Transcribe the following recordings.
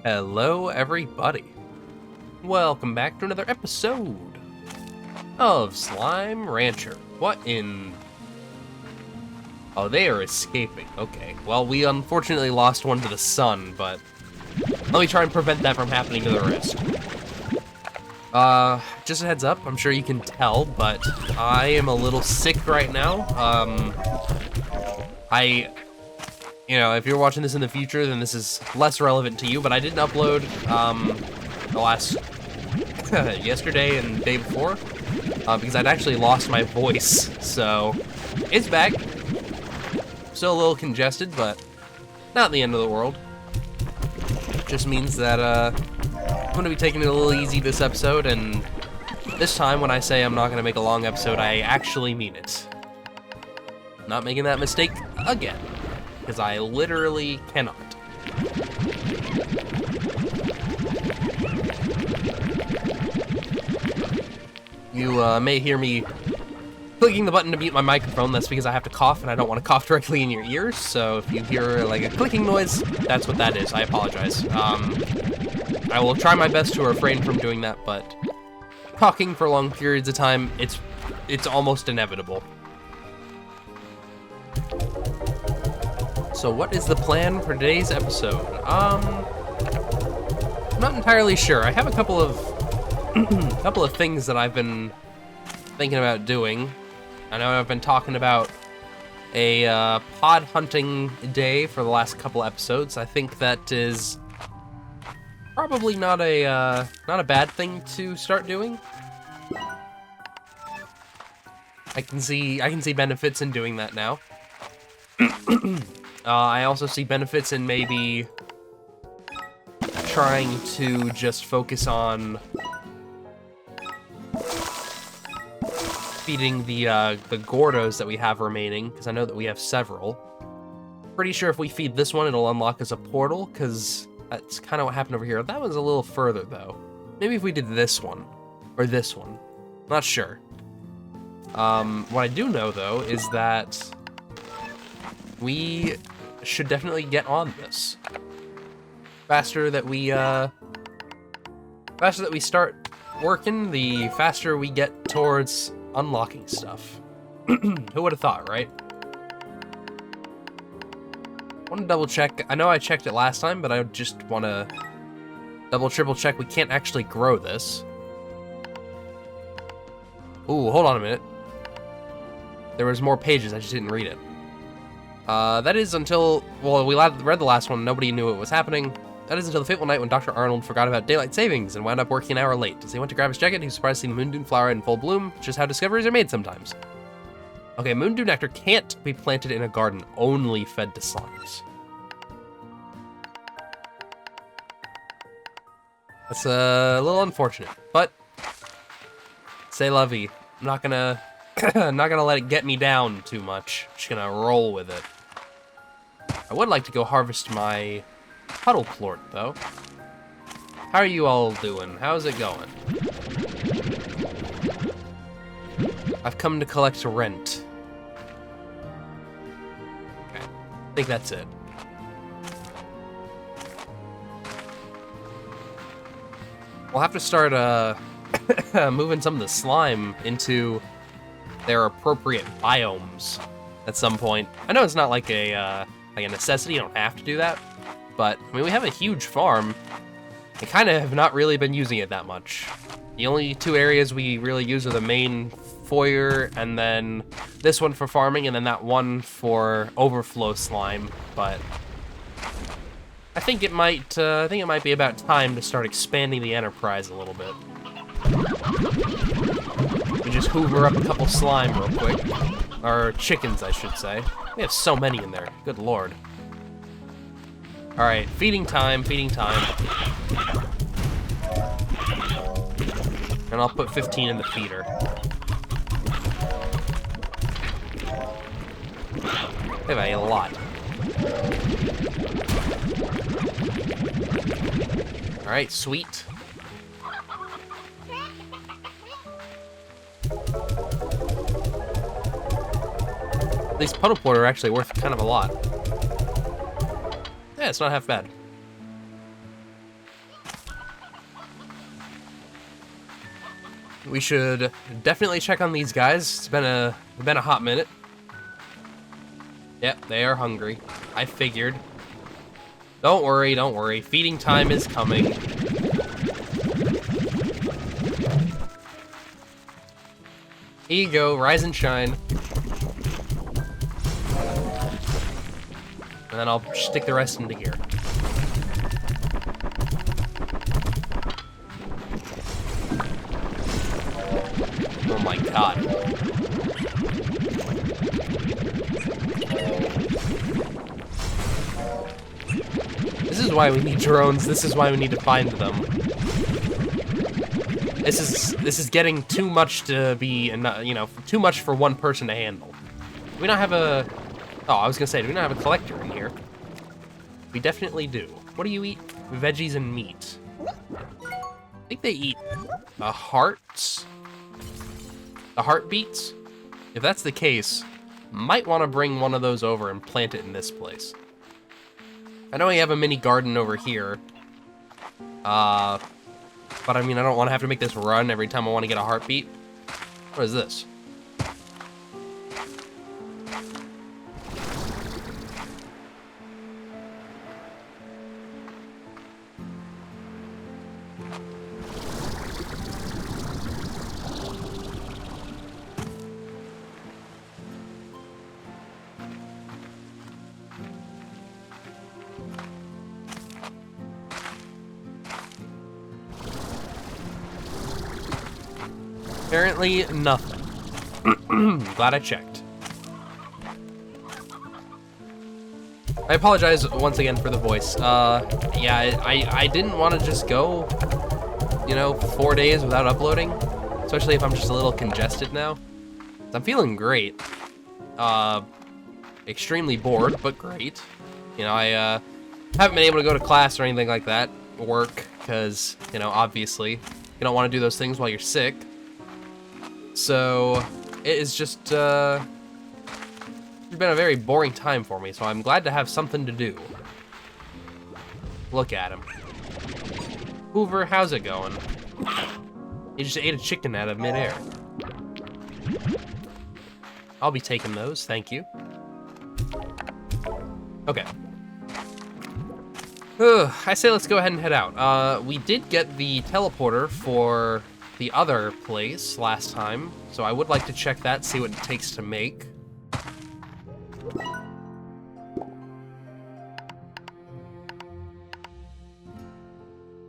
Hello, everybody. Welcome back to another episode of Slime Rancher. What in... Oh, they are escaping. Okay, well, we unfortunately lost one to the sun, but let me try and prevent that from happening to the rest. Just a heads up, I'm sure you can tell, but I am a little sick right now. If you're watching this in the future, then this is less relevant to you, but I didn't upload, the last, yesterday and the day before, because I'd actually lost my voice, so it's back. Still a little congested, but not the end of the world. Just means that, I'm gonna be taking it a little easy this episode, and this time when I say I'm not gonna make a long episode, I actually mean it. Not making that mistake again, because I literally cannot. You may hear me clicking the button to mute my microphone. That's because I have to cough, and I don't want to cough directly in your ears, so if you hear like a clicking noise, that's what that is. I apologize. I will try my best to refrain from doing that, but talking for long periods of time, it's almost inevitable. So what is the plan for today's episode? I'm not entirely sure. I have a couple of things that I've been thinking about doing. I know I've been talking about a pod hunting day for the last couple episodes. I think that is probably not a bad thing to start doing. I can see benefits in doing that now. I also see benefits in maybe trying to just focus on feeding the Gordos that we have remaining, because I know that we have several. Pretty sure if we feed this one, it'll unlock us a portal, because that's kind of what happened over here. That one's a little further, though. Maybe if we did this one, or this one. Not sure. What I do know, though, is that we should definitely get on this. Faster that we start working, the faster we get towards unlocking stuff. Who would have thought, right? Want to double check. I know I checked it last time, but I just want to triple check we can't actually grow this. Ooh, hold on a minute. There was more pages, I just didn't read it. That is until, well, we read the last one, nobody knew it was happening. That is until the fateful night when Dr. Arnold forgot about daylight savings and wound up working an hour late. As he went to grab his jacket, he was surprised to see the moon dune flower in full bloom, just how discoveries are made sometimes. Okay, moon dune nectar can't be planted in a garden, only fed to slimes. That's a little unfortunate, but c'est la vie. I'm not gonna let it get me down too much. Just gonna roll with it. I would like to go harvest my puddle plort, though. How are you all doing? How's it going? I've come to collect rent. Okay, I think that's it. We'll have to start moving some of the slime into their appropriate biomes at some point. I know it's not like a necessity, you don't have to do that, but I mean, we have a huge farm and kind of have not really been using it that much. The only two areas we really use are the main foyer and then this one for farming and then that one for overflow slime, but I think it might be about time to start expanding the enterprise a little bit. We just hoover up a couple slime real quick. Or chickens, I should say. We have so many in there. Good lord. Alright, feeding time, feeding time. And I'll put 15 in the feeder. We have a lot. Alright, sweet. These puddle plort are actually worth kind of a lot. Yeah, it's not half bad. we should definitely check on these guys. It's been a hot minute. Yep, they are hungry. I figured. Don't worry, don't worry. Feeding time is coming. Here you go, rise and shine. And then I'll stick the rest into here. Oh my god. This is why we need drones. This is why we need to find them. This is getting too much to be, you know, too much for one person to handle. Do we not have a... Oh, I was gonna say, do we not have a collector in here? We definitely do. What do you eat? Veggies and meat. I think they eat hearts. The heartbeats? If that's the case, might want to bring one of those over and plant it in this place. I know we have a mini garden over here. But I mean, I don't want to have to make this run every time I want to get a heartbeat. What is this? Apparently nothing. Glad I checked. I apologize once again for the voice. Yeah, I didn't want to just go, you know, 4 days without uploading, especially if I'm just a little congested now. I'm feeling great. Extremely bored, but great. You know, I haven't been able to go to class or anything like that, work, because, you know, obviously, you don't want to do those things while you're sick. So, it is just, it's been a very boring time for me, so I'm glad to have something to do. Look at him. Hoover, how's it going? He just ate a chicken out of midair. I'll be taking those, thank you. Okay. I say let's go ahead and head out. We did get the teleporter for the other place last time, so I would like to check that, see what it takes to make.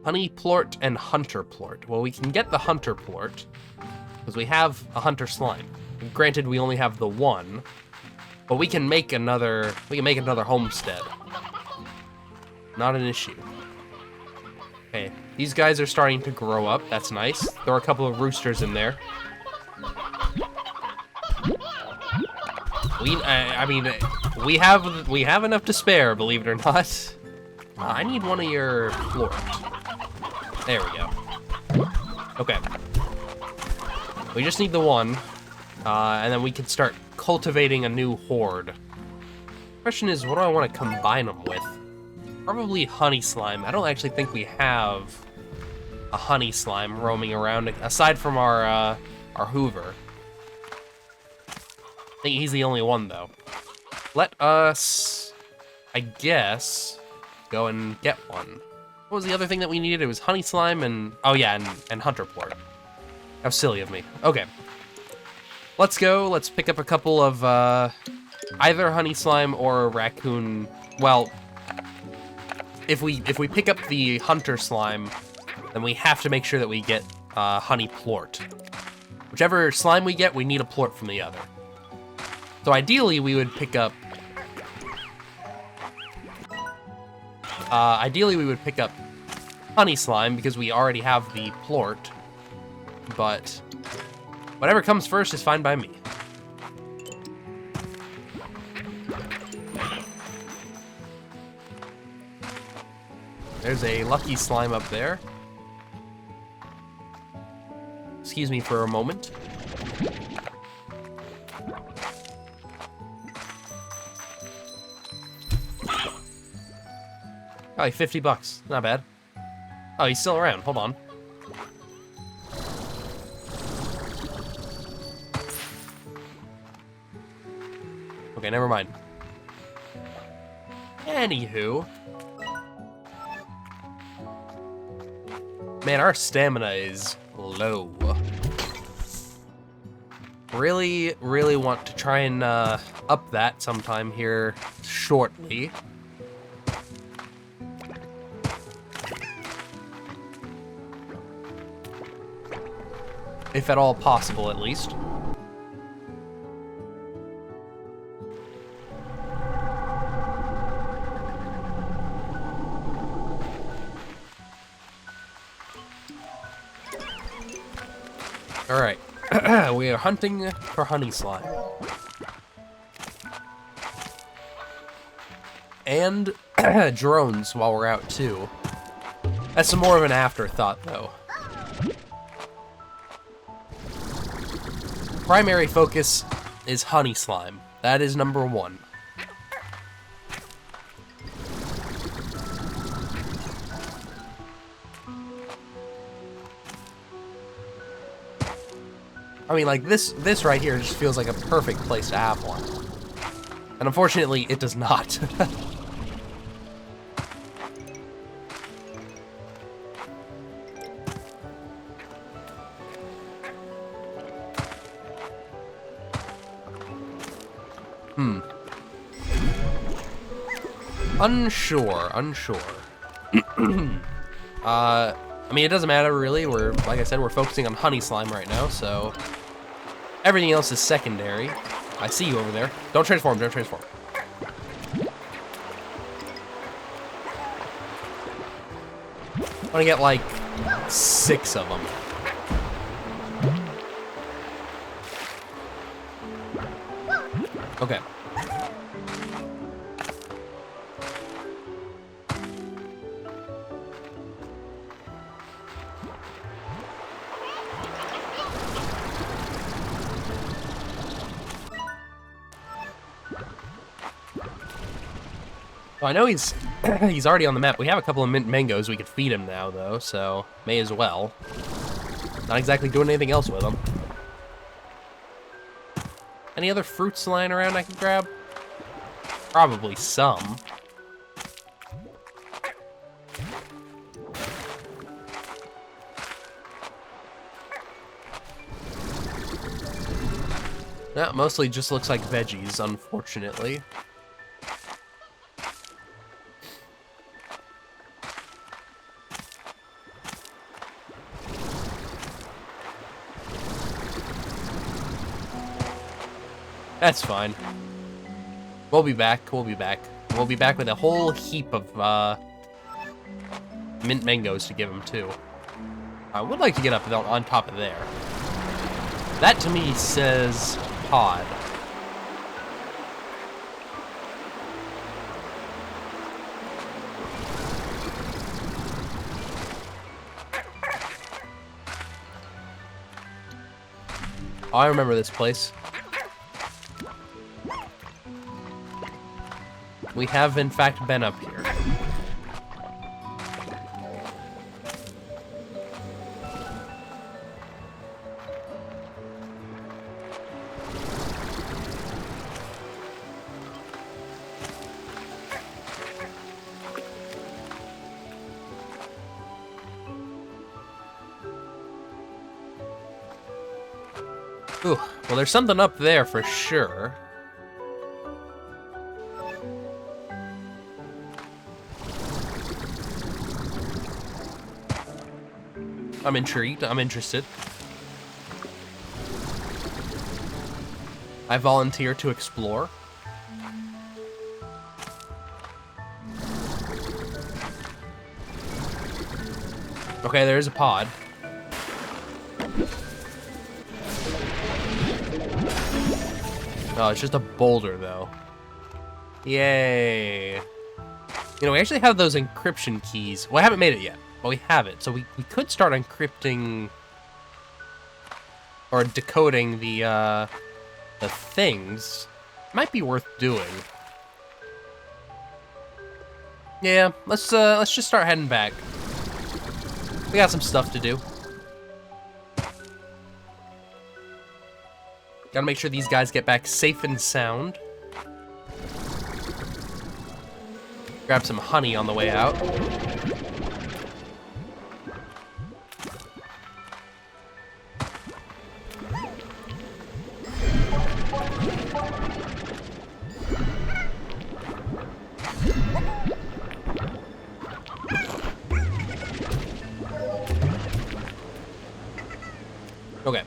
Honey plort and hunter plort. Well, we can get the hunter plort because we have a hunter slime. Granted, we only have the one, but we can make another. We can make another homestead. Not an issue. Okay, these guys are starting to grow up. That's nice. Throw a couple of roosters in there. I mean, we have enough to spare, believe it or not. I need one of your plort. There we go. Okay. We just need the one, and then we can start cultivating a new horde. Question is, what do I want to combine them with? Probably honey slime. I don't actually think we have a honey slime roaming around, aside from our Hoover. I think he's the only one, though. Let us, I guess, go and get one. What was the other thing that we needed? It was honey slime and, oh yeah, and hunter plort. How silly of me. Okay. Let's go. Let's pick up a couple of either honey slime or raccoon. Well, if we pick up the hunter slime, then we have to make sure that we get honey plort. Whichever slime we get, we need a plort from the other. So ideally, we would pick up. Ideally, we would pick up honey slime because we already have the plort. But whatever comes first is fine by me. There's a lucky slime up there. Excuse me for a moment. Oh, like 50 bucks. Not bad. Oh, he's still around. Hold on. Okay, never mind. Anywho. Man, our stamina is low. Really, really want to try and up that sometime here shortly. If at all possible, at least. Alright. We are hunting for honey slime. And drones while we're out, too. That's more of an afterthought, though. Primary focus is honey slime. That is number one. I mean, like, this right here just feels like a perfect place to have one. And unfortunately, it does not. Unsure. I mean, it doesn't matter, really. Like I said, we're focusing on honey slime right now, so everything else is secondary. I see you over there. Don't transform, don't transform. I want to get, like, 6 of them. Okay. Well, I know he's already on the map. We have a couple of mint mangoes we could feed him now, though, so may as well. Not exactly doing anything else with them. Any other fruits lying around I can grab? Probably some. That mostly just looks like veggies, unfortunately. That's fine. We'll be back. We'll be back. We'll be back with a whole heap of mint mangoes to give him, too. I would like to get up on top of there. That, to me, says pod. Oh, I remember this place. We have, in fact, been up here. Ooh, well, there's something up there for sure. I'm intrigued. I'm interested. I volunteer to explore. Okay, there's a pod. Oh, it's just a boulder, though. Yay. You know, we actually have those encryption keys. Well, I haven't made it yet. Well, we have it, so we could start encrypting or decoding the things. Might be worth doing. Yeah, let's just start heading back. We got some stuff to do. Gotta make sure these guys get back safe and sound. Grab some honey on the way out. Okay.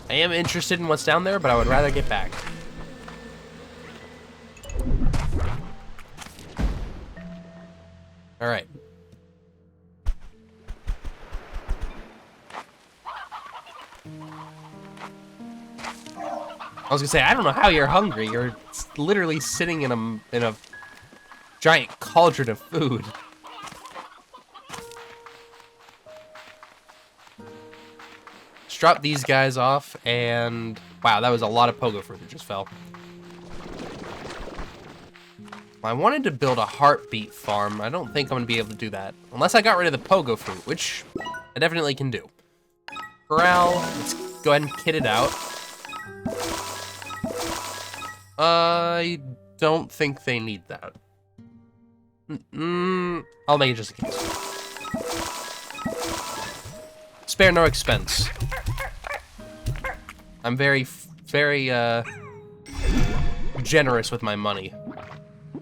I am interested in what's down there, but I would rather get back. All right. I was gonna say, I don't know how you're hungry. You're literally sitting in a giant cauldron of food. Just drop these guys off, and wow, that was a lot of pogo fruit that just fell. I wanted to build a heartbeat farm. I don't think I'm gonna be able to do that unless I got rid of the pogo fruit, which I definitely can do. Corral. Let's go ahead and kit it out. I don't think they need that. I'll make it just in case. Spare no expense. I'm very generous with my money.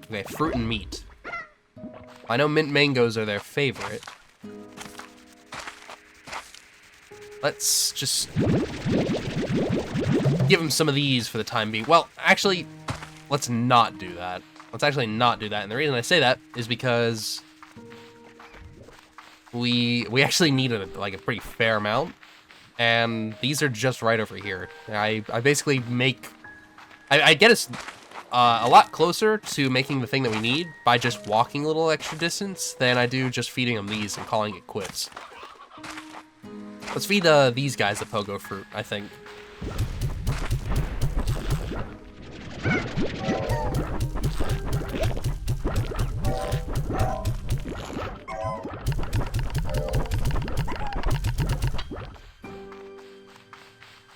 Okay, fruit and meat. I know mint mangoes are their favorite. Let's just give them some of these for the time being. Well, actually, let's not do that. Let's actually not do that. And the reason I say that is because we actually need a pretty fair amount. And these are just right over here. I basically make... I get us a lot closer to making the thing that we need by just walking a little extra distance than I do just feeding them these and calling it quits. Let's feed these guys the pogo fruit, I think.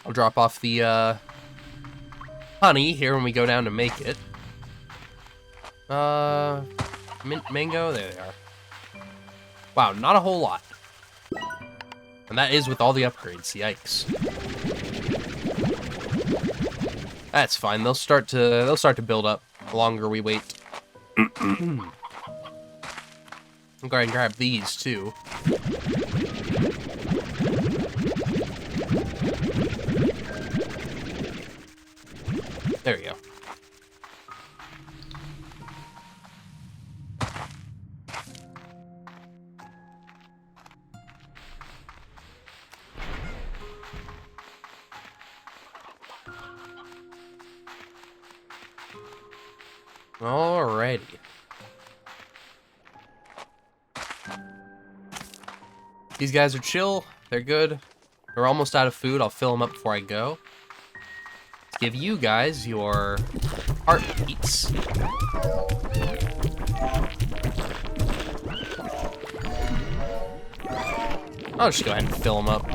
I'll drop off the honey here when we go down to make it. Mint mango, there they are. Wow, not a whole lot. And that is with all the upgrades, yikes. That's fine, they'll start to build up the longer we wait. I'll go ahead and grab these too. There we go. Alrighty. These guys are chill. They're good. They're almost out of food. I'll fill them up before I go. Let's give you guys your heartbeats. I'll just go ahead and fill them up.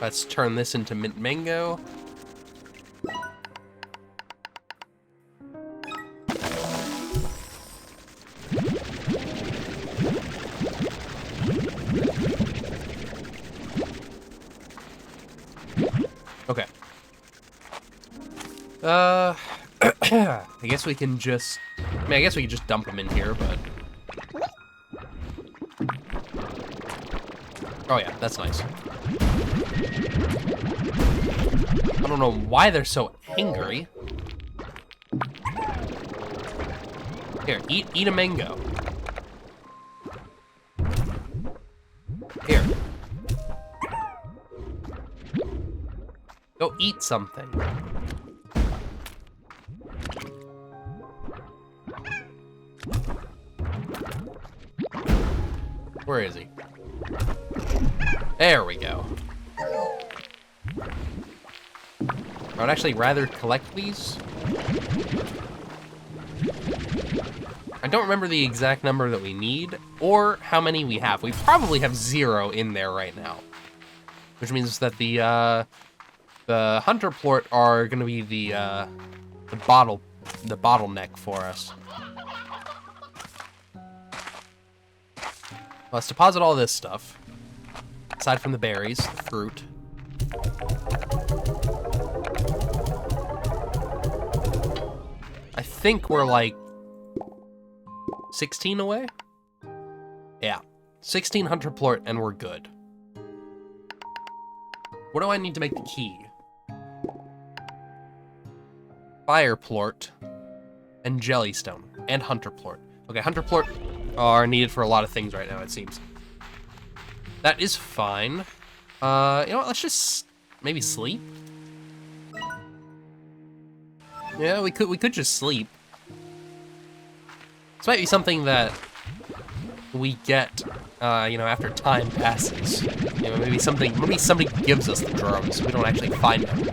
Let's turn this into mint mango. Okay. I guess we can just... I guess we can just dump them in here, but... Oh yeah, that's nice. I don't know why they're so angry. Here, eat a mango. Here. Go eat something. Where is he? There we go. I would actually rather collect these. I don't remember the exact number that we need or how many we have. We probably have 0 in there right now, which means that the hunter plort are going to be the bottleneck for us. Let's deposit all this stuff, aside from the berries, the fruit. I think we're like 16 away? Yeah, 16 hunter plort and we're good. What do I need to make the key? Fire plort and jellystone and hunter plort. Okay, hunter plort are needed for a lot of things right now, it seems. That is fine. You know what, let's just maybe sleep. Yeah, we could just sleep. This might be something that we get, you know, after time passes. You know, maybe somebody gives us the drums. We don't actually find them.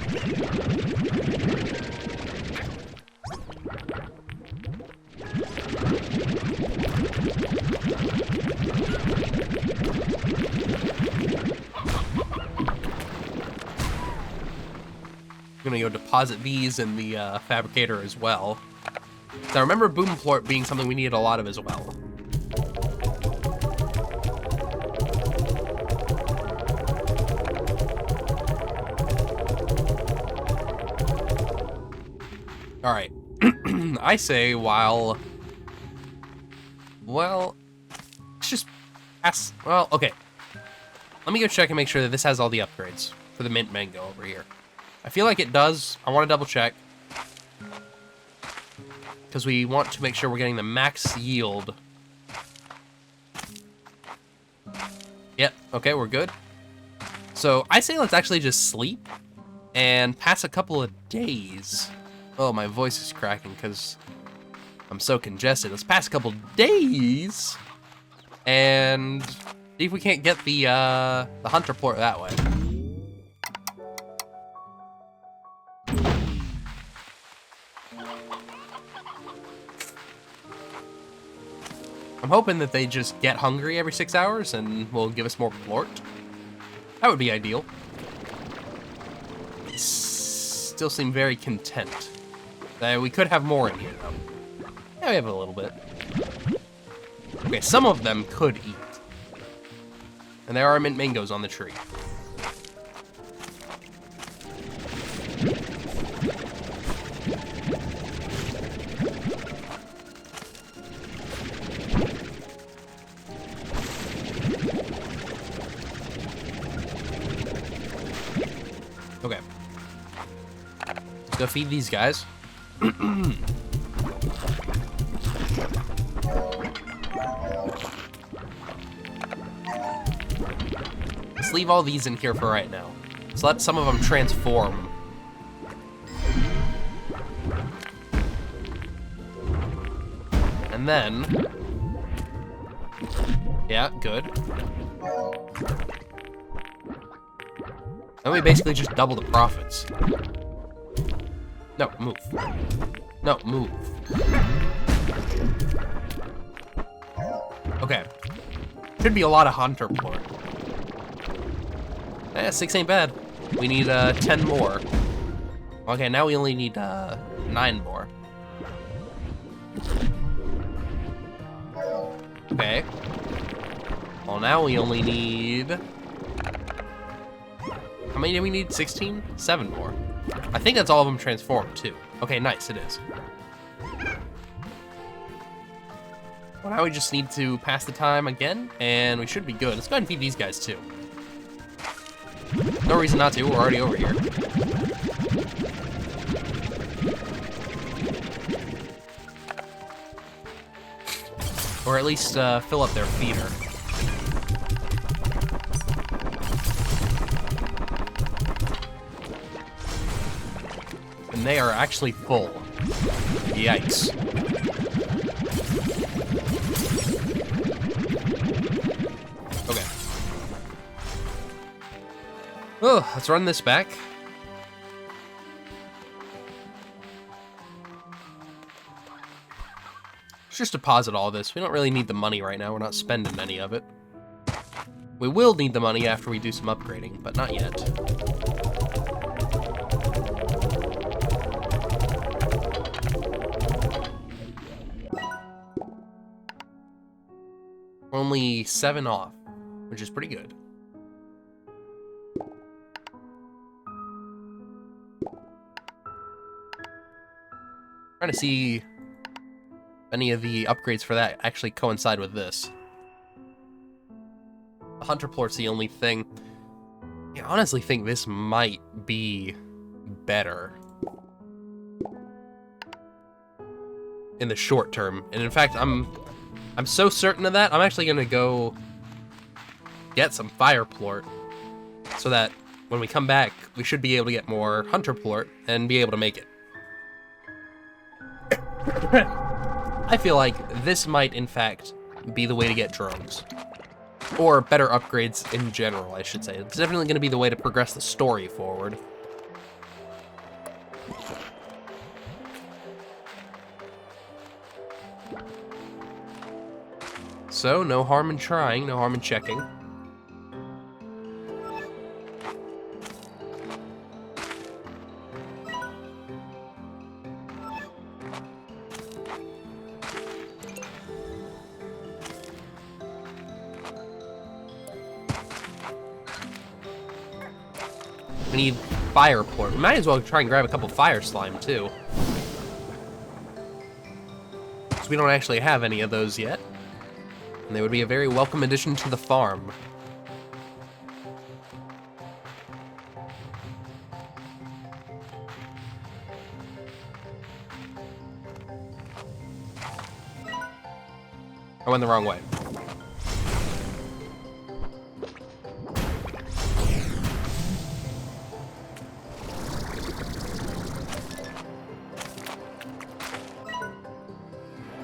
I'm gonna go deposit these in the fabricator as well. So I remember boom plort being something we needed a lot of as well. All right, I say well, let's just pass, well, okay. Let me go check and make sure that this has all the upgrades for the mint mango over here. I feel like it does. I want to double check, because we want to make sure we're getting the max yield. Yep, okay, we're good. So I say let's actually just sleep and pass a couple of days. Oh, my voice is cracking because I'm so congested. Let's pass a couple days and see if we can't get the hunter plort that way. I'm hoping that they just get hungry every 6 hours and will give us more plort. That would be ideal. They still seem very content. We could have more in here, though. Yeah, we have a little bit. Okay, some of them could eat. And there are mint mangoes on the tree. Okay. Let's go feed these guys. Let's leave all these in here for right now. Let's let some of them transform. And then... yeah, good. Then we basically just double the profits. No, move. No, move. Okay. Should be a lot of hunter plort. Eh, 6 ain't bad. We need 10 more. Okay, now we only need 9 more. Okay. Well, now we only need... how many do we need? 16? 7 more. I think that's all of them transformed, too. Okay, nice, it is. Well, now we just need to pass the time again, and we should be good. Let's go ahead and feed these guys, too. No reason not to, we're already over here. Or at least fill up their feeder. And they are actually full. Yikes. Okay. Oh, let's run this back. Let's just deposit all this. We don't really need the money right now. We're not spending any of it. We will need the money after we do some upgrading, but not yet. Only 7 off, which is pretty good. Trying to see if any of the upgrades for that actually coincide with this. The Hunter Plort's the only thing. I honestly think this might be better in the short term. And in fact, I'm so certain of that, I'm actually gonna go get some Fire Plort so that when we come back, we should be able to get more Hunter Plort and be able to make it. I feel like this might, in fact, be the way to get drones. Or better upgrades in general, I should say. It's definitely going to be the way to progress the story forward. So, no harm in trying, no harm in checking. We need Fire Plort. We might as well try and grab a couple Fire Slime, too. Because we don't actually have any of those yet. And they would be a very welcome addition to the farm. I went the wrong way.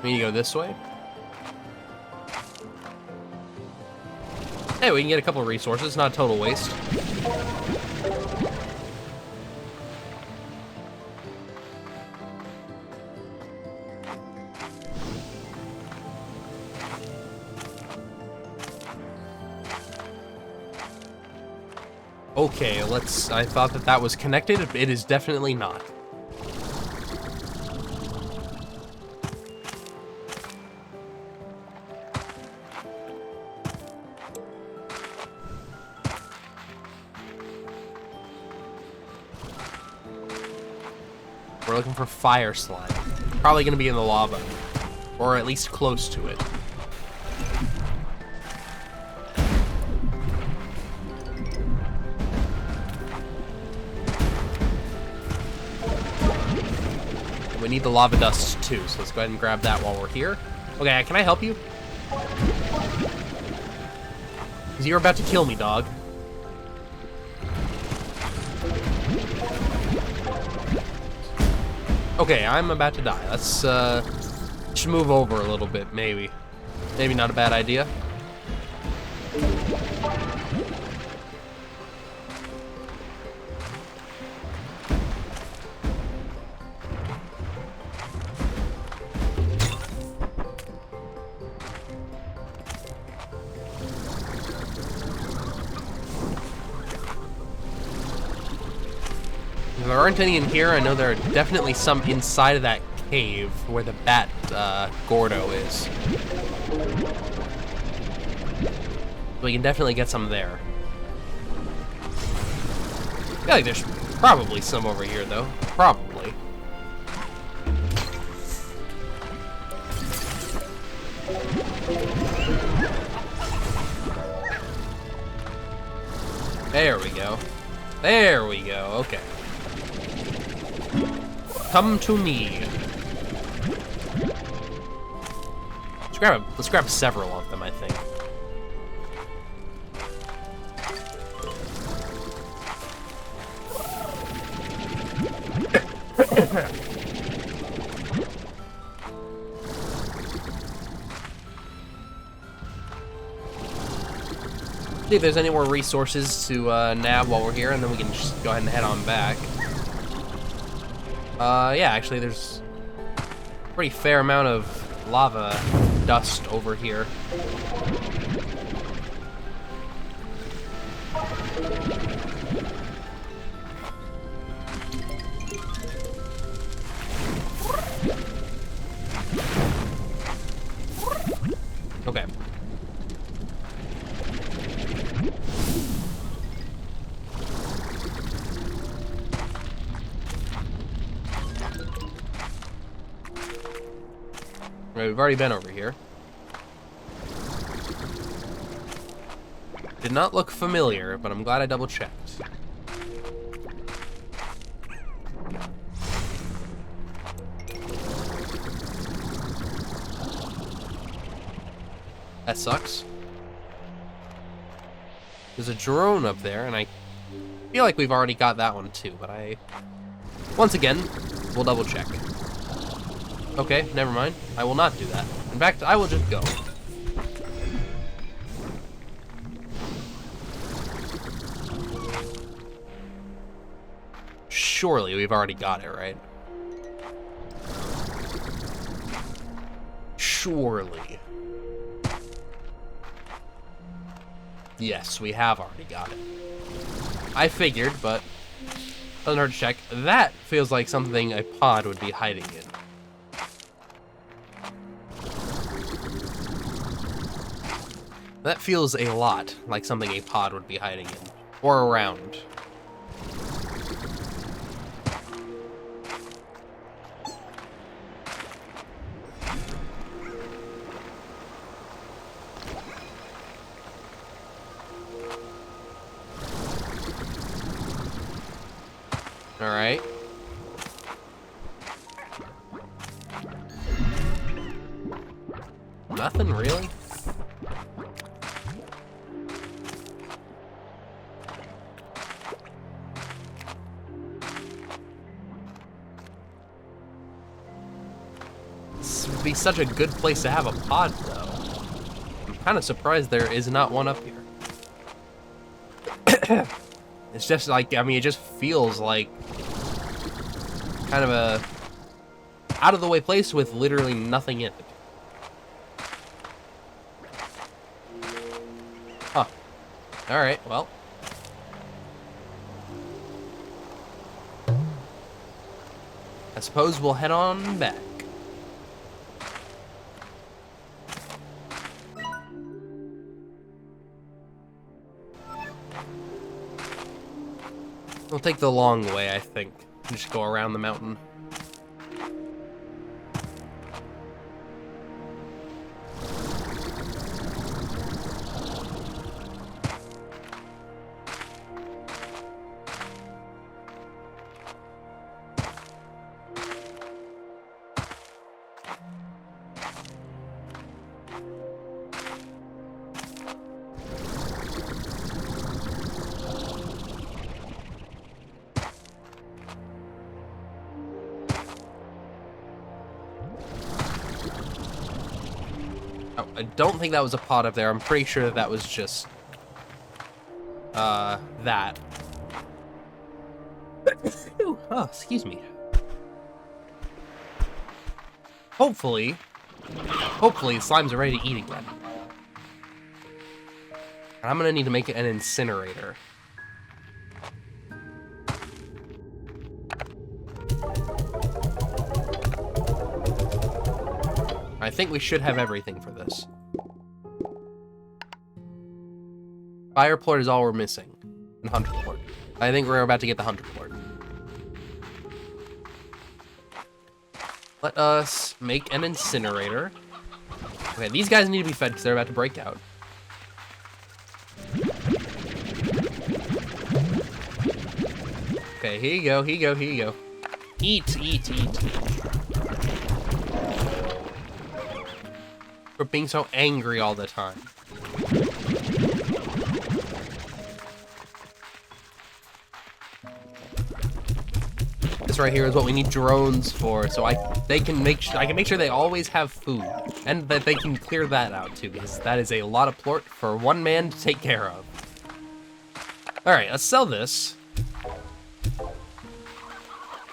We need to go this way. Hey, we can get a couple of resources, not a total waste. Okay, I thought that was connected. It is definitely not. We're looking for Fire Slime. Probably going to be in the lava. Or at least close to it. We need the lava dust too, so let's go ahead and grab that while we're here. Okay, can I help you? Because you're about to kill me, dog. Okay, I'm about to die. Let's just move over a little bit, maybe. Maybe not a bad idea. If there aren't any in here, I know there are definitely some inside of that cave where the bat Gordo is. We can definitely get some there. I feel like there's probably some over here, though. Probably. There we go. There we go. Okay. Come to me. Let's grab several of them, I think. See if there's any more resources to nab while we're here, and then we can just go ahead and head on back. Yeah, actually, there's a pretty fair amount of lava dust over here. Okay. Right, we've already been over here. Did not look familiar, but I'm glad I double checked. That sucks. There's a drone up there, and I feel like we've already got that one too, but once again, we'll double check. Okay, never mind. I will not do that. In fact, I will just go. Surely we've already got it, right? Surely. Yes, we have already got it. I figured, but doesn't hurt to check. That feels like something a pod would be hiding in. That feels a lot like something a pod would be hiding in. Or around. Alright. Nothing really? This would be such a good place to have a pod, though. I'm kind of surprised there is not one up here. It's just like, I mean, it just feels like kind of a out-of-the-way place with literally nothing in it. Huh. Alright, well. I suppose we'll head on back. We'll take the long way, I think. Just go around the mountain. Oh, I don't think that was a pod up there. I'm pretty sure that was just that. Oh, excuse me. Hopefully slimes are ready to eat again. And I'm gonna need to make an incinerator. I think we should have everything for this. Fire plort is all we're missing. And hunter plort. I think we're about to get the hunter plort. Let us make an incinerator. Okay, these guys need to be fed because they're about to break out. Okay, here you go, here you go, here you go. Eat, eat, eat. For being so angry all the time. This right here is what we need drones for, so I can make sure they always have food, and that they can clear that out too, because that is a lot of plort for one man to take care of. All right, let's sell this.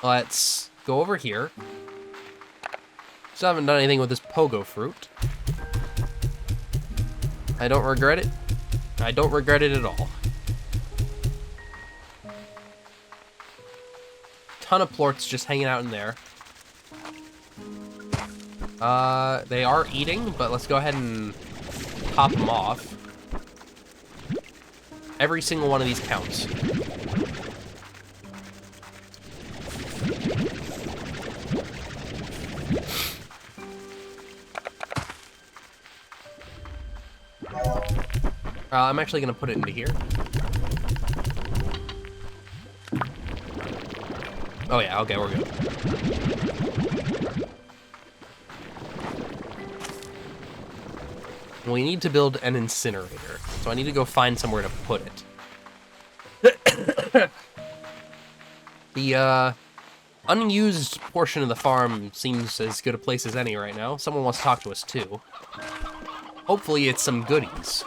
Let's go over here. Still haven't done anything with this pogo fruit. I don't regret it. I don't regret it at all. Ton of plorts just hanging out in there. They are eating, but let's go ahead and pop them off. Every single one of these counts. I'm actually gonna put it into here. Oh yeah, okay, we're good. We need to build an incinerator, so I need to go find somewhere to put it. The unused portion of the farm seems as good a place as any right now. Someone wants to talk to us too. Hopefully it's some goodies.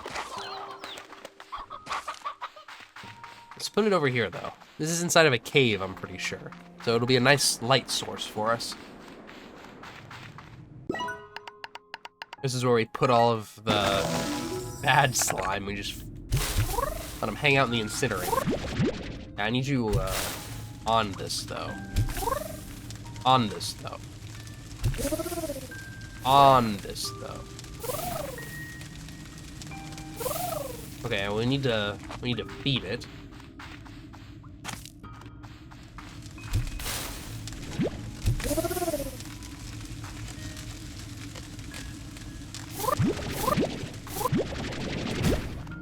Let's put it over here though. This is inside of a cave, I'm pretty sure. So it'll be a nice light source for us. This is where we put all of the bad slime. We just let them hang out in the incinerator. I need you on this though. On this though. On this though. Okay, we need to feed it.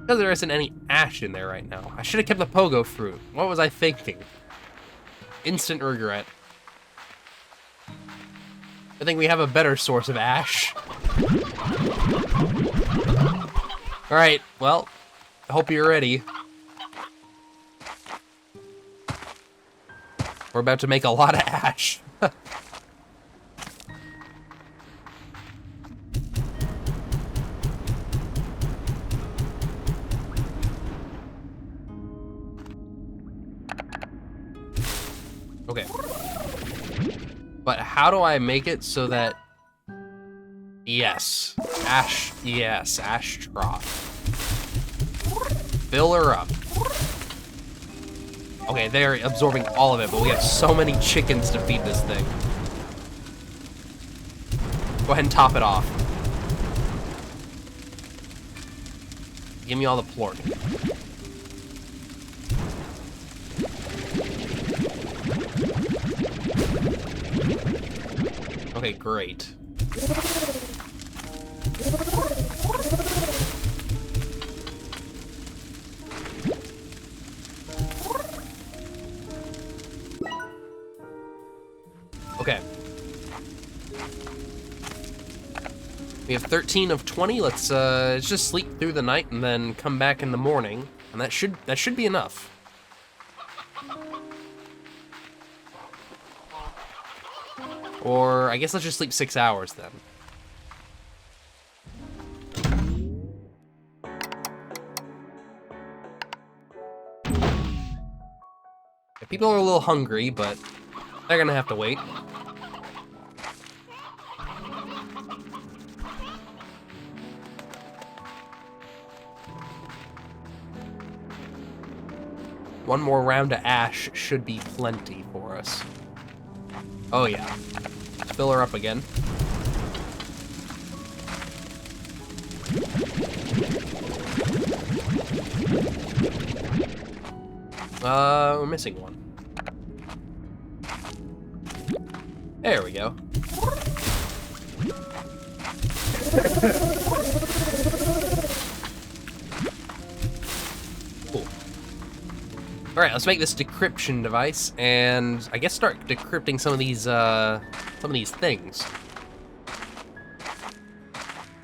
Because there isn't any ash in there right now. I should have kept the pogo fruit. What was I thinking? Instant regret. I think we have a better source of ash. Alright, well, I hope you're ready. We're about to make a lot of ash. Okay. But how do I make it so that... Yes. Ash. Yes. Ash trough. Fill her up. Okay, they're absorbing all of it, but we have so many chickens to feed this thing. Go ahead and top it off. Give me all the plort. Okay, great. Okay. We have 13 of 20. Let's just sleep through the night and then come back in the morning, and that should be enough. Or I guess let's just sleep 6 hours then. Yeah, people are a little hungry, but they're gonna have to wait. One more round of ash should be plenty for us. Oh yeah. Fill her up again. We're missing one. There we go. Cool. Alright, let's make this decryption device and I guess start decrypting some of these things.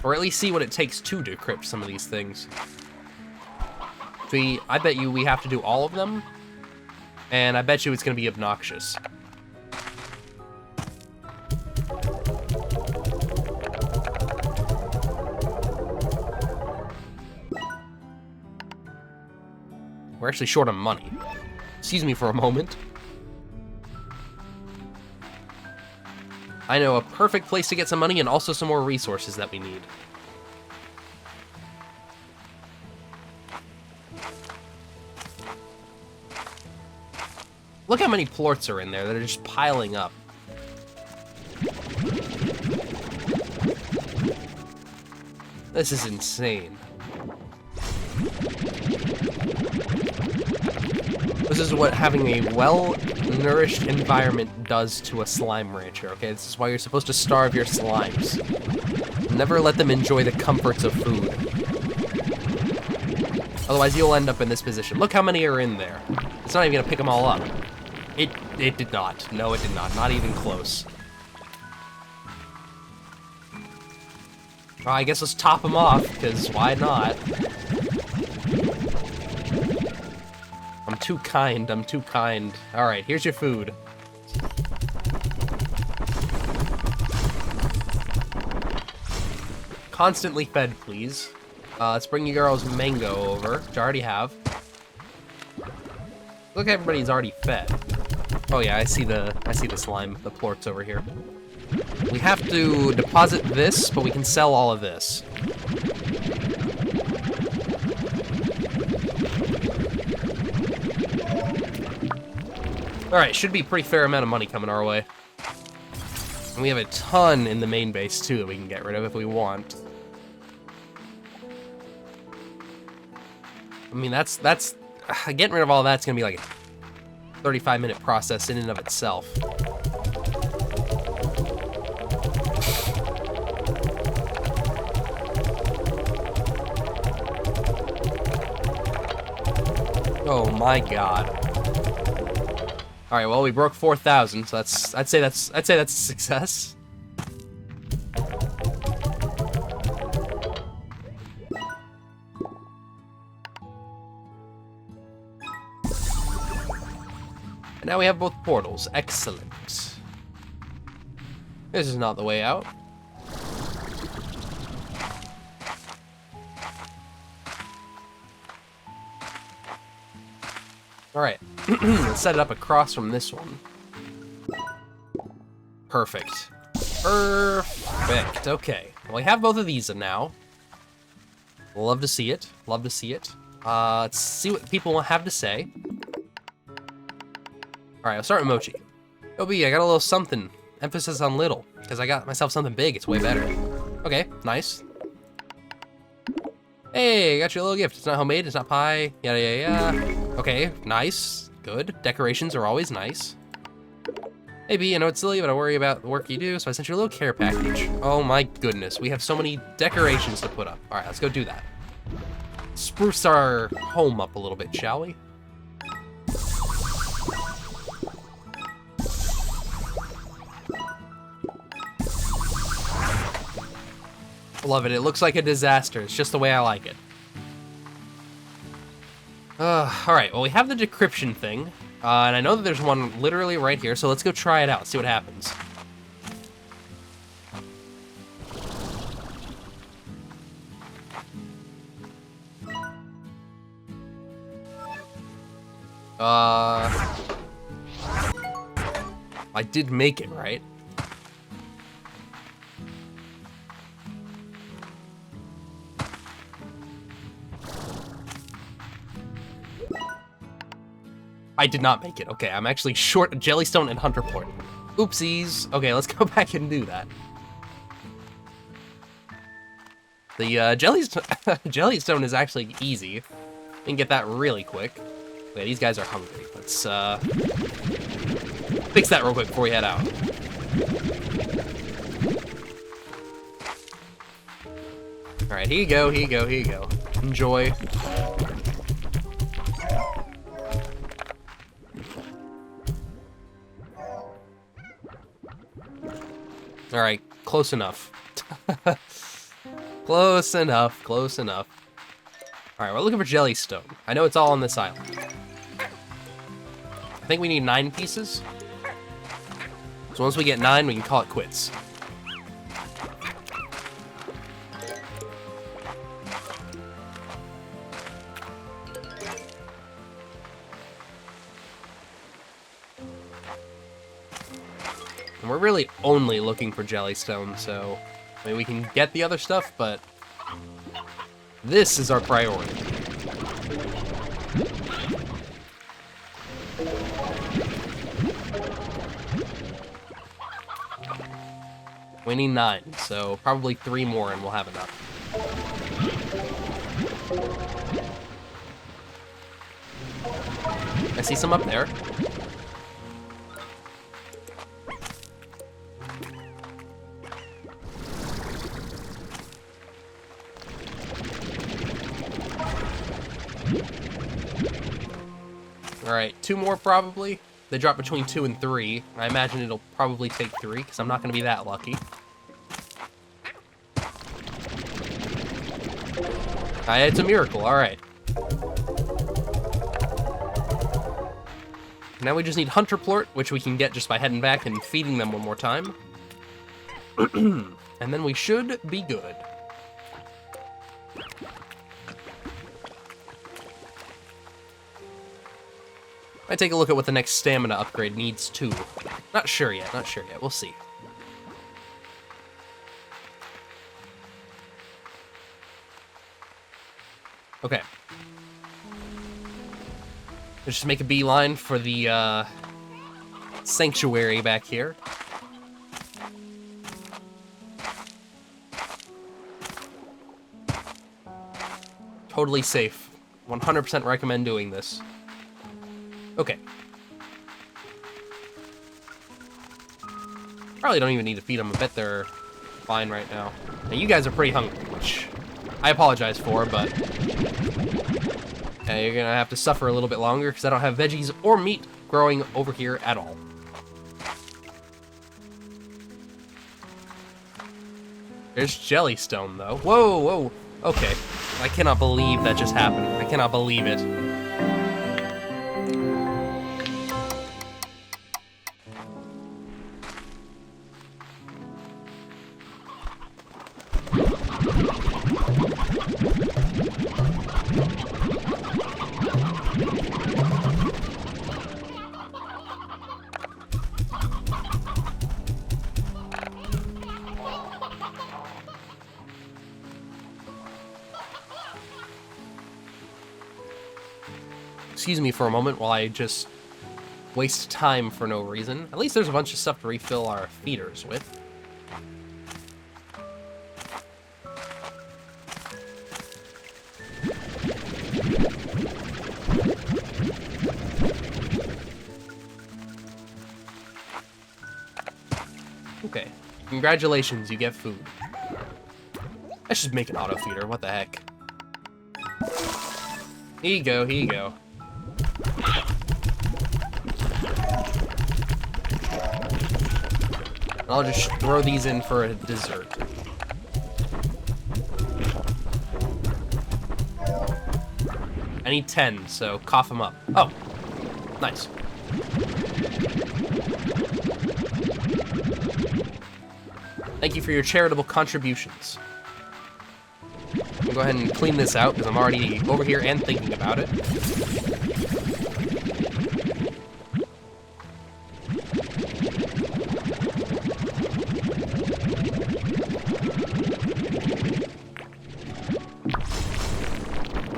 Or at least see what it takes to decrypt some of these things. I bet you we have to do all of them, and I bet you it's gonna be obnoxious. We're actually short on money. Excuse me for a moment. I know a perfect place to get some money and also some more resources that we need. Look how many plorts are in there that are just piling up. This is insane. This is what having a well-nourished environment does to a slime rancher, okay? This is why you're supposed to starve your slimes. Never let them enjoy the comforts of food. Otherwise, you'll end up in this position. Look how many are in there. It's not even gonna pick them all up. It did not. No, it did not. Not even close. Well, I guess let's top them off, because why not? I'm too kind. I'm too kind. Alright, here's your food. Constantly fed, please. Let's bring you girls mango over, which I already have. Look, everybody's already fed. Oh yeah, I see the slime, the plorts over here. We have to deposit this, but we can sell all of this. Alright, should be a pretty fair amount of money coming our way. And we have a ton in the main base, too, that we can get rid of if we want. I mean, that's getting rid of all that's gonna be like a 35-minute process in and of itself. Oh my god. All right, well, we broke 4,000, so I'd say that's a success. And now we have both portals. Excellent. This is not the way out. Alright, let's set it up across from this one. Perfect. Perfect, okay. Well, we have both of these now. Love to see it, love to see it. Let's see what people have to say. Alright, I'll start with Mochi. OB, I got a little something. Emphasis on little, because I got myself something big, it's way better. Okay, nice. Hey, I got you a little gift. It's not homemade, it's not pie, yada yada yada. Okay, nice, good. Decorations are always nice. Hey B, I know it's silly, but I worry about the work you do, so I sent you a little care package. Oh my goodness, we have so many decorations to put up. All right, let's go do that. Spruce our home up a little bit, shall we? Love it, it looks like a disaster. It's just the way I like it. Alright, well, we have the decryption thing, and I know that there's one literally right here, so let's go try it out, see what happens. I did make it, right? I did not make it. Okay, I'm actually short a Jellystone and Hunter Port. Oopsies. Okay, let's go back and do that. The Jellystone is actually easy. We can get that really quick. Okay, these guys are hungry. Let's fix that real quick before we head out. All right, here you go, here you go, here you go. Enjoy. All right, close enough. Close enough, close enough. All right, we're looking for Jellystone. I know it's all on this island. I think we need 9 pieces. So once we get 9, we can call it quits. And we're really only looking for Jellystone, so... I mean, we can get the other stuff, but... this is our priority. We need 9, so probably 3 more and we'll have enough. I see some up there. Alright, 2 more probably. They drop between 2 and 3. I imagine it'll probably take 3, because I'm not going to be that lucky. It's a miracle, alright. Now we just need Hunter Plort, which we can get just by heading back and feeding them one more time. And then we should be good. I take a look at what the next stamina upgrade needs too. Not sure yet, not sure yet. We'll see. Okay. Let's just make a beeline for the sanctuary back here. Totally safe. 100% recommend doing this. Okay. Probably don't even need to feed them. I bet they're fine right now. Now you guys are pretty hungry, which I apologize for, but you're gonna have to suffer a little bit longer because I don't have veggies or meat growing over here at all. There's Jellystone, though. Whoa, whoa. Okay. I cannot believe that just happened. I cannot believe it. Excuse me for a moment while I just waste time for no reason. At least there's a bunch of stuff to refill our feeders with. Okay. Congratulations, you get food. I should make an auto feeder, what the heck. Here you go, here you go. I'll just throw these in for a dessert. I need 10, so cough them up. Oh, nice. Thank you for your charitable contributions. I'm gonna go ahead and clean this out because I'm already over here and thinking about it.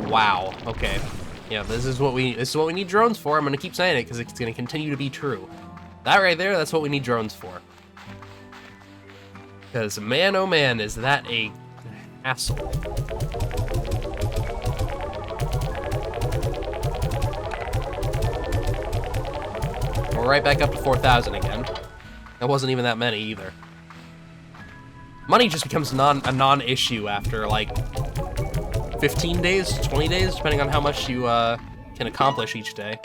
Wow. Okay. Yeah, this is what we need drones for. I'm gonna keep saying it because it's gonna continue to be true. That right there, that's what we need drones for. Because man, oh man, is that a hassle. We're right back up to 4,000 again. That wasn't even that many either. Money just becomes a non-issue after like 15 days, 20 days, depending on how much you can accomplish each day.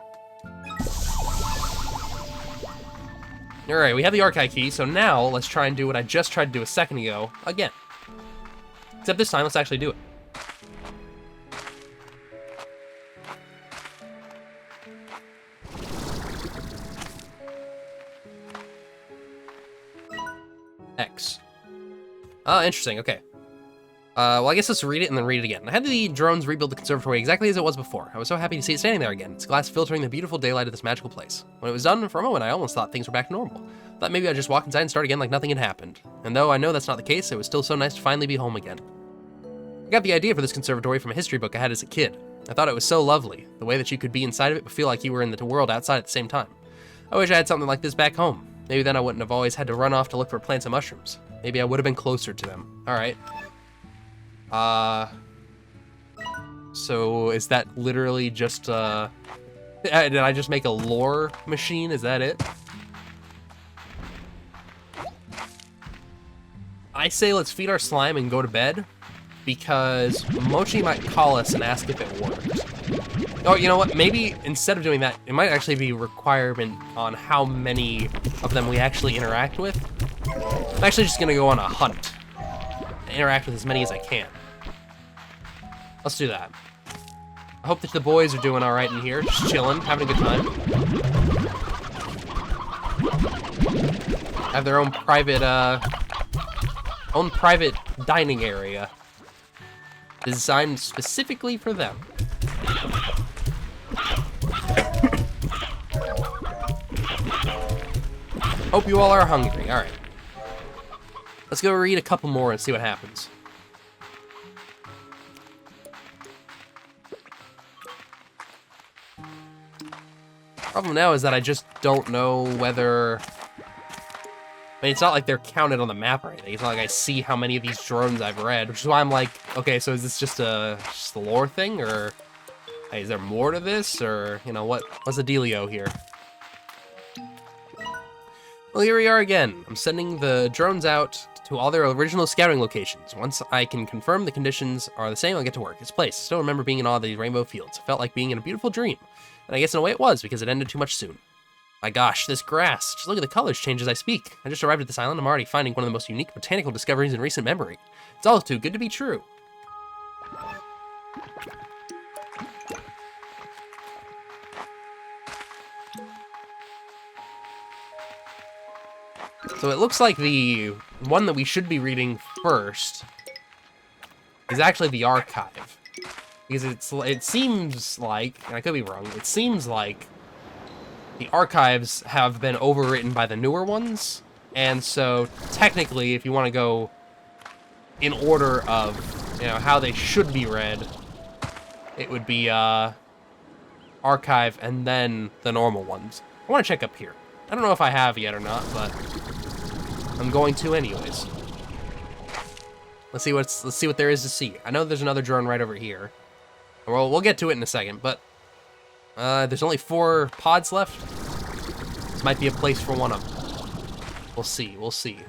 Alright, we have the archive key, so now let's try and do what I just tried to do a second ago again. Except this time, let's actually do it. X. Interesting, okay. Well, I guess let's read it and then read it again. I had the drones rebuild the conservatory exactly as it was before. I was so happy to see it standing there again, its glass filtering the beautiful daylight of this magical place. When it was done, for a moment I almost thought things were back to normal. Thought maybe I'd just walk inside and start again like nothing had happened. And though I know that's not the case, it was still so nice to finally be home again. I got the idea for this conservatory from a history book I had as a kid. I thought it was so lovely, the way that you could be inside of it but feel like you were in the world outside at the same time. I wish I had something like this back home. Maybe then I wouldn't have always had to run off to look for plants and mushrooms. Maybe I would have been closer to them. Alright. So is that literally just, did I just make a lore machine? Is that it? I say let's feed our slime and go to bed, because Mochi might call us and ask if it worked. Oh, you know what? Maybe instead of doing that, it might actually be a requirement on how many of them we actually interact with. I'm actually just gonna go on a hunt and interact with as many as I can. Let's do that. I hope that the boys are doing alright in here, just chilling, having a good time. Have their own private dining area designed specifically for them. Hope you all are hungry. Alright. Let's go read a couple more and see what happens. Problem now is that I just don't know whether... I mean, it's not like they're counted on the map or anything. It's not like I see how many of these drones I've read, which is why I'm like, okay, so is this just a lore thing, or hey, is there more to this, or, you know, what's the dealio here? Well, here we are again. I'm sending the drones out to all their original scouting locations. Once I can confirm the conditions are the same, I'll get to work. This place. I still remember being in all these rainbow fields. It felt like being in a beautiful dream. And I guess in a way it was, because it ended too much soon. My gosh, this grass. Just look at the colors change as I speak. I just arrived at this island. I'm already finding one of the most unique botanical discoveries in recent memory. It's all too good to be true. So it looks like the one that we should be reading first is actually the archive. Because it seems like, and I could be wrong, it seems like the archives have been overwritten by the newer ones, and so technically, if you want to go in order of, you know, how they should be read, it would be archive and then the normal ones. I want to check up here. I don't know if I have yet or not, but I'm going to anyways. Let's see what there is to see. I know there's another drone right over here. Well, we'll get to it in a second, but there's only 4 pods left. This might be a place for one of them. We'll see, we'll see.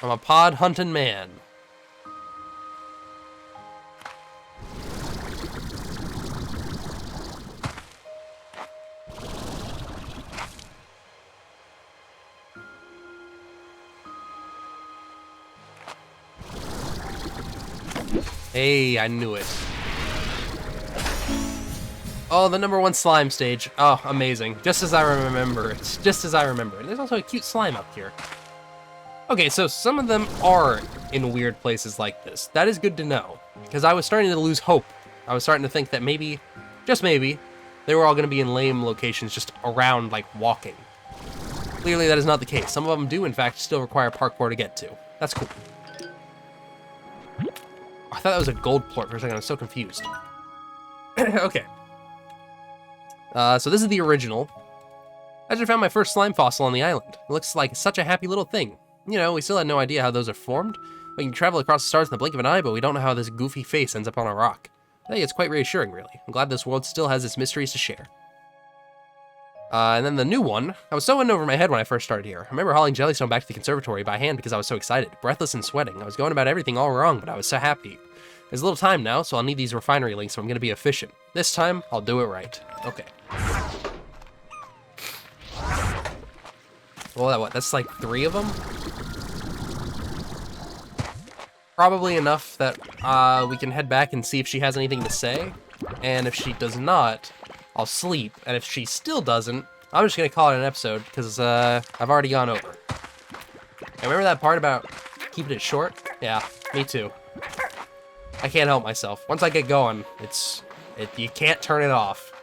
I'm a pod hunting man. Hey, I knew it. Oh, the #1 slime stage. Oh, amazing. Just as I remember it. Just as I remember it. There's also a cute slime up here. Okay, so some of them are in weird places like this. That is good to know, because I was starting to lose hope. I was starting to think that maybe, just maybe, they were all going to be in lame locations just around, like, walking. Clearly that is not the case. Some of them do, in fact, still require parkour to get to. That's cool. I thought that was a gold plort for a second. I was so confused. Okay. So this is the original. I just found my first slime fossil on the island. It looks like such a happy little thing. You know, we still had no idea how those are formed. We can travel across the stars in the blink of an eye, but we don't know how this goofy face ends up on a rock. I think it's quite reassuring, really. I'm glad this world still has its mysteries to share. And then the new one. I was so in over my head when I first started here. I remember hauling Jellystone back to the conservatory by hand because I was so excited, breathless and sweating. I was going about everything all wrong, but I was so happy. There's a little time now, so I'll need these refinery links, so I'm going to be efficient. This time, I'll do it right. Okay. Well, what? That's like 3 of them? Probably enough that we can head back and see if she has anything to say. And if she does not, I'll sleep. And if she still doesn't, I'm just going to call it an episode, because I've already gone over. And remember that part about keeping it short? Yeah, me too. I can't help myself. Once I get going, you can't turn it off.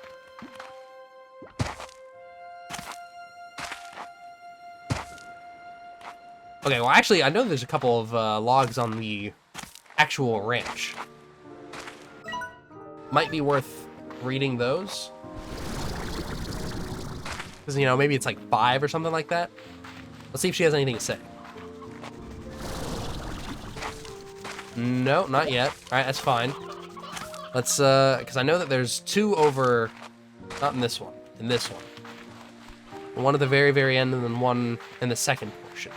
Okay, well, actually, I know there's a couple of logs on the actual ranch. Might be worth reading those. Because, you know, maybe it's like 5 or something like that. Let's see if she has anything to say. No, not yet. All right, that's fine. Let's, because I know that there's 2 over, not in this one, in this one. One at the very, very end, and then one in the second portion.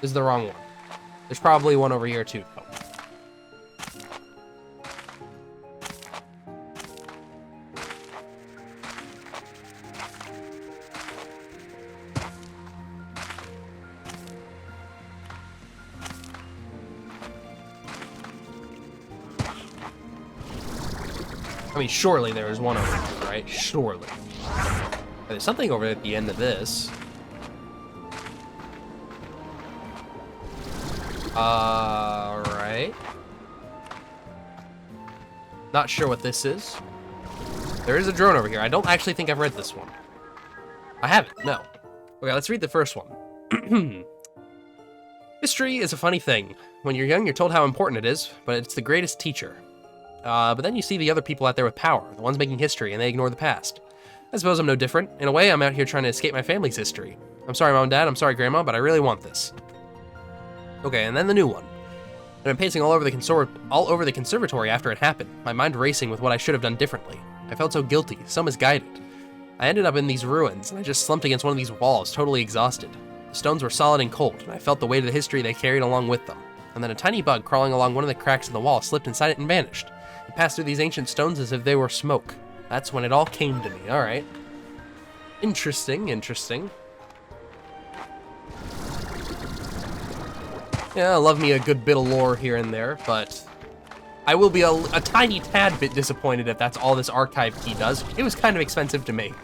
This is the wrong one. There's probably one over here, too, though. I mean, surely there is one over here, right? Surely. There's something over at the end of this. Right. Not sure what this is. There is a drone over here. I don't actually think I've read this one. I haven't, no. Okay, let's read the first one. History is a funny thing. When you're young, you're told how important it is, but it's the greatest teacher. But then you see the other people out there with power, the ones making history, and they ignore the past. I suppose I'm no different. In a way, I'm out here trying to escape my family's history. I'm sorry, Mom and Dad, I'm sorry, Grandma, but I really want this. Okay, and then the new one. I've been pacing all over the conservatory after it happened, my mind racing with what I should have done differently. I felt so guilty, so misguided. I ended up in these ruins, and I just slumped against one of these walls, totally exhausted. The stones were solid and cold, and I felt the weight of the history they carried along with them. And then a tiny bug crawling along one of the cracks in the wall slipped inside it and vanished. It passed through these ancient stones as if they were smoke. That's when it all came to me. All right. Interesting, interesting. Yeah, I love me a good bit of lore here and there, but I will be a tiny tad bit disappointed if that's all this archive key does. It was kind of expensive to make.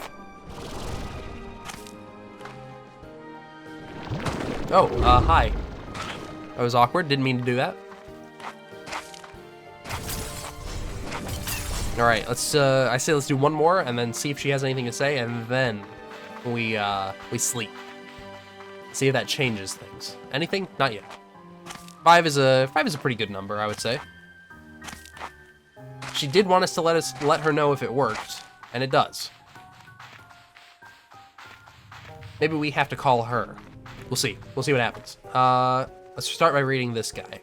Oh, hi. That was awkward. Didn't mean to do that. All right, I say let's do one more and then see if she has anything to say, and then we sleep. See if that changes things. Anything? Not yet. 5 is a pretty good number, I would say. She did want us to let her know if it worked, and it does. Maybe we have to call her. We'll see. We'll see what happens. Let's start by reading this guy.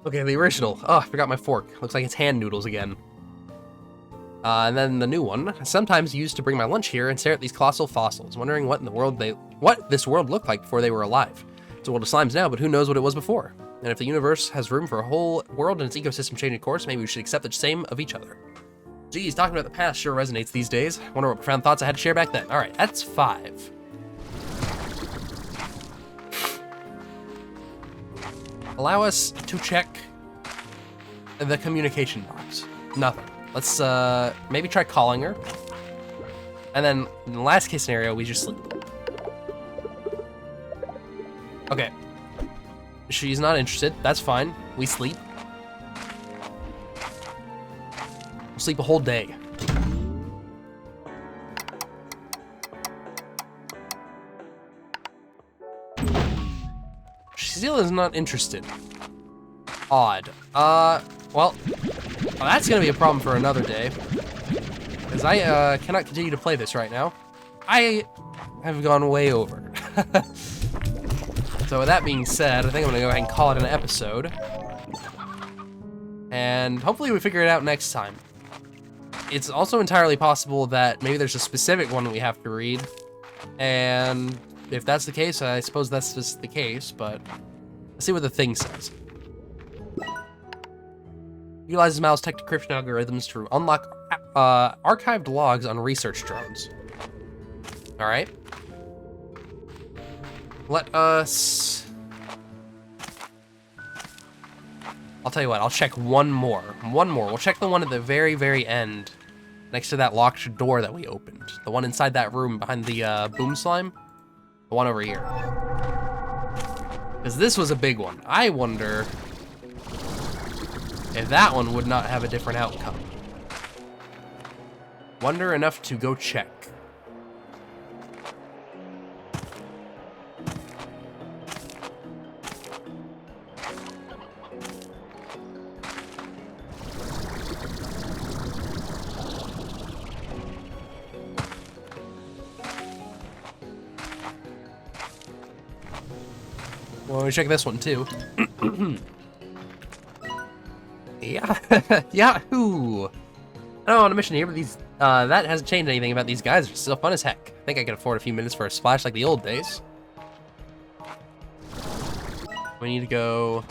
Okay, the original. Oh, I forgot my fork. Looks like it's hand noodles again. And then the new one. I sometimes used to bring my lunch here and stare at these colossal fossils, wondering what this world looked like before they were alive. It's a world of slimes now, but who knows what it was before? And if the universe has room for a whole world and its ecosystem changing course, maybe we should accept the same of each other. Geez, talking about the past sure resonates these days. Wonder what profound thoughts I had to share back then. All right, that's 5. Allow us to check the communication box. Nothing. Let's maybe try calling her. And then in the last case scenario, we just sleep. Okay. She's not interested. That's fine. We sleep. We'll sleep a whole day. She still is not interested. Odd. Well, that's gonna be a problem for another day. Because I cannot continue to play this right now. I have gone way over. So with that being said, I think I'm gonna go ahead and call it an episode. And hopefully we figure it out next time. It's also entirely possible that maybe there's a specific one we have to read. And if that's the case, I suppose that's just the case, but let's see what the thing says. Utilizes mouse tech decryption algorithms to unlock archived logs on research drones. All right. Let us... I'll tell you what, I'll check one more. One more. We'll check the one at the very, very end, next to that locked door that we opened. The one inside that room behind the boom slime. The one over here. Because this was a big one. I wonder if that one would not have a different outcome. Wonder enough to go check. Well, we check this one too. Yeah, Yahoo! I don't know on a mission here, but these that hasn't changed anything about these guys. They're still fun as heck. I think I can afford a few minutes for a splash like the old days. We need to go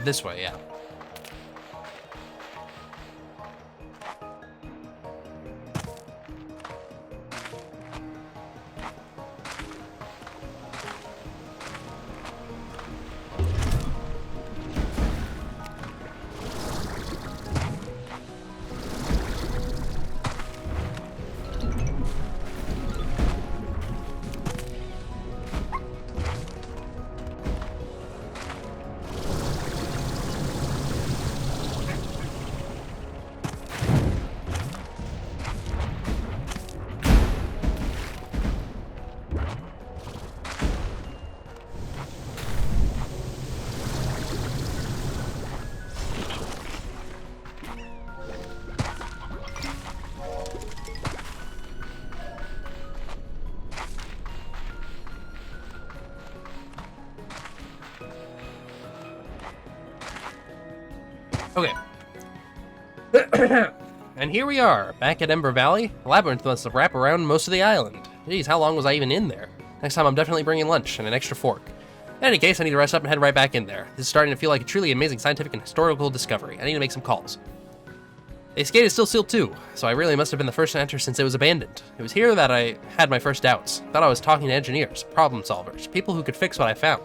this way, yeah. Okay. And here we are, back at Ember Valley. The labyrinth must have wrapped around most of the island. Jeez, how long was I even in there? Next time I'm definitely bringing lunch and an extra fork. In any case, I need to rest up and head right back in there. This is starting to feel like a truly amazing scientific and historical discovery. I need to make some calls. The escape is still sealed too, so I really must have been the first to enter since it was abandoned. It was here that I had my first doubts. Thought I was talking to engineers, problem solvers, people who could fix what I found.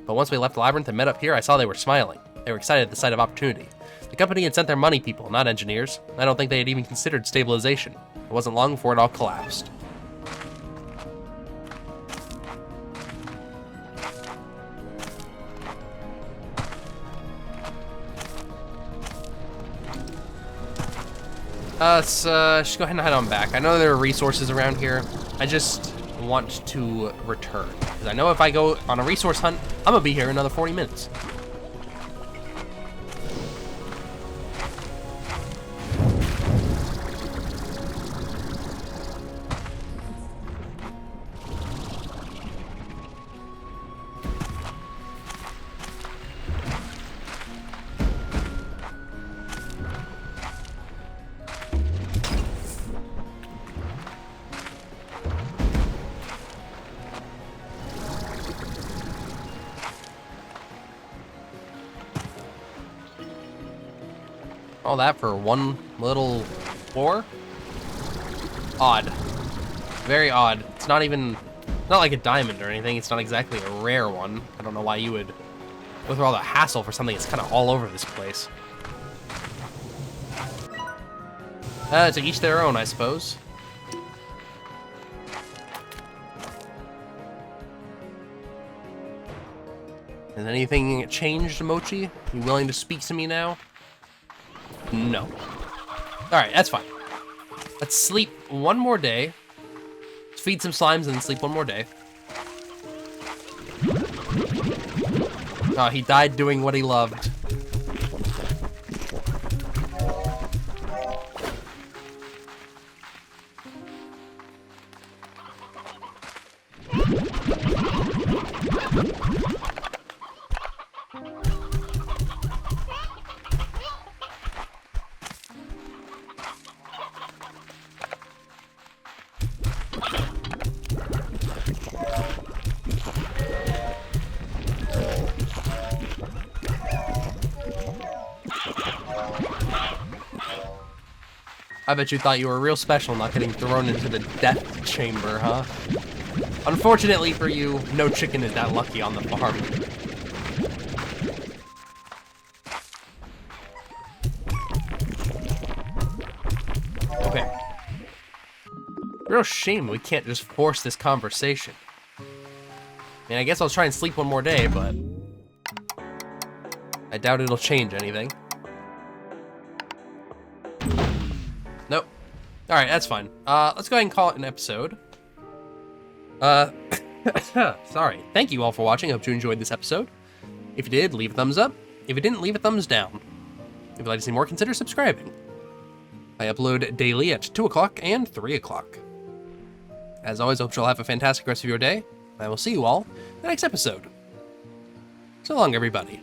But once we left the labyrinth and met up here, I saw they were smiling. They were excited at the sight of opportunity. The company had sent their money people, not engineers. I don't think they had even considered stabilization. It wasn't long before it all collapsed. Let's just go ahead and head on back. I know there are resources around here. I just want to return. Because I know if I go on a resource hunt, I'm gonna be here another 40 minutes. All that for one little floor? Odd. Very odd. It's not even, not like a diamond or anything. It's not exactly a rare one. I don't know why you would go through all the hassle for something that's kind of all over this place. To each their own, I suppose. Has anything changed, Mochi? You willing to speak to me now? No. Alright, that's fine. Let's sleep one more day. Let's feed some slimes and then sleep one more day. Oh, he died doing what he loved. I bet you thought you were real special not getting thrown into the death chamber, huh? Unfortunately for you, no chicken is that lucky on the farm. Okay. Real shame we can't just force this conversation. mean, I guess I'll try and sleep one more day, but I doubt it'll change anything. Nope. Alright, that's fine. Let's go ahead and call it an episode. Sorry. Thank you all for watching. I hope you enjoyed this episode. If you did, leave a thumbs up. If you didn't, leave a thumbs down. If you'd like to see more, consider subscribing. I upload daily at 2 o'clock and 3 o'clock. As always, I hope you'll have a fantastic rest of your day. I will see you all in the next episode. So long, everybody.